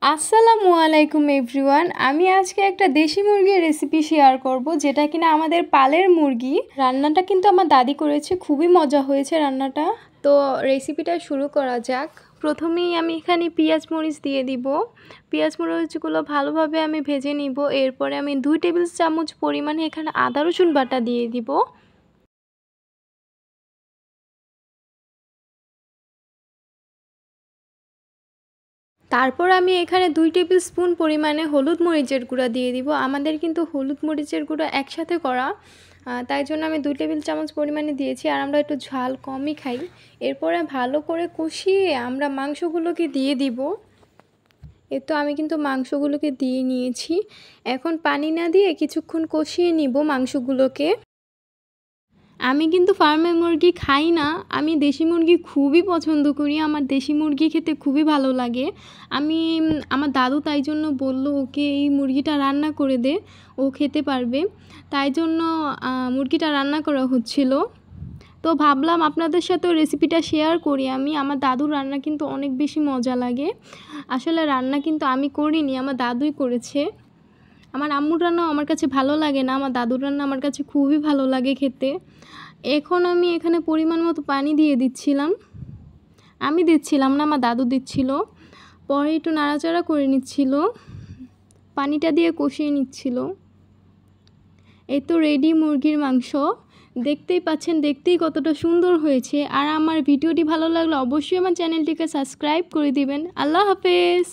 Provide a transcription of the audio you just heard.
আসসালামু আলাইকুম এভরিওয়ান। আমি আজকে একটা দেশি মুরগির রেসিপি শেয়ার করব, যেটা কিনা আমাদের পালের মুরগি। রান্নাটা কিন্তু আমার দাদি করেছে, খুবই মজা হয়েছে রান্নাটা। তো রেসিপিটা শুরু করা যাক। প্রথমেই আমি এখানে পেঁয়াজ মরিচ দিয়ে দিব। পেঁয়াজ মরিচগুলো ভালোভাবে আমি ভেজে নিব। এরপরে আমি 2 টেবিল চামচ পরিমাণে এখানে আদা রসুন বাটা দিয়ে দিব। তারপর আমি এখানে 2 টেবিল স্পুন পরিমাণে হলুদ মরিচের গুঁড়া দিয়ে দিব। আমাদের কিন্তু হলুদ মরিচের গুঁড়া একসাথে করা, তাই জন্য আমি 2 টেবিল চামচ পরিমাণে দিয়েছি। আর আমরা একটু ঝাল কমই খাই। এরপরে ভালো করে কষিয়ে আমরা মাংসগুলোকে দিয়ে দিব। তো আমি কিন্তু মাংসগুলোকে দিয়ে নিয়েছি। এখন পানি না দিয়ে কিছুক্ষণ কষিয়ে নিব মাংসগুলোকে। আমি কিন্তু ফার্মের মুরগি খাই না, আমি দেশি মুরগি খুবই পছন্দ করি। আমার দেশি মুরগি খেতে খুবই ভালো লাগে। আমার দাদু তাই জন্য বলল ওকে এই মুরগিটা রান্না করে দে, ও খেতে পারবে। তাই জন্য মুরগিটা রান্না করা হচ্ছিল। তো ভাবলাম আপনাদের সাথেও রেসিপিটা শেয়ার করি। আমার দাদুর রান্না কিন্তু অনেক বেশি মজা লাগে। আসলে রান্না কিন্তু আমি করিনি, আমার দাদুই করেছে। আমার আম্মুর রান্নাও আমার কাছে ভালো লাগে না, আমার দাদুর রান্না আমার কাছে খুবই ভালো লাগে খেতে। এখন আমি এখানে পরিমাণ মতো পানি দিয়ে দিচ্ছিলাম। আমি দিচ্ছিলাম না, আমার দাদু দিচ্ছিল। পরে একটু নাড়াচাড়া করে নিচ্ছিল, পানিটা দিয়ে কষিয়ে নিচ্ছিল। এই তো রেডি মুরগির মাংস। দেখতেই পাচ্ছেন, দেখতেই কতটা সুন্দর হয়েছে। আর আমার ভিডিওটি ভালো লাগলে অবশ্যই আমার চ্যানেলটিকে সাবস্ক্রাইব করে দিবেন। আল্লাহ হাফেজ।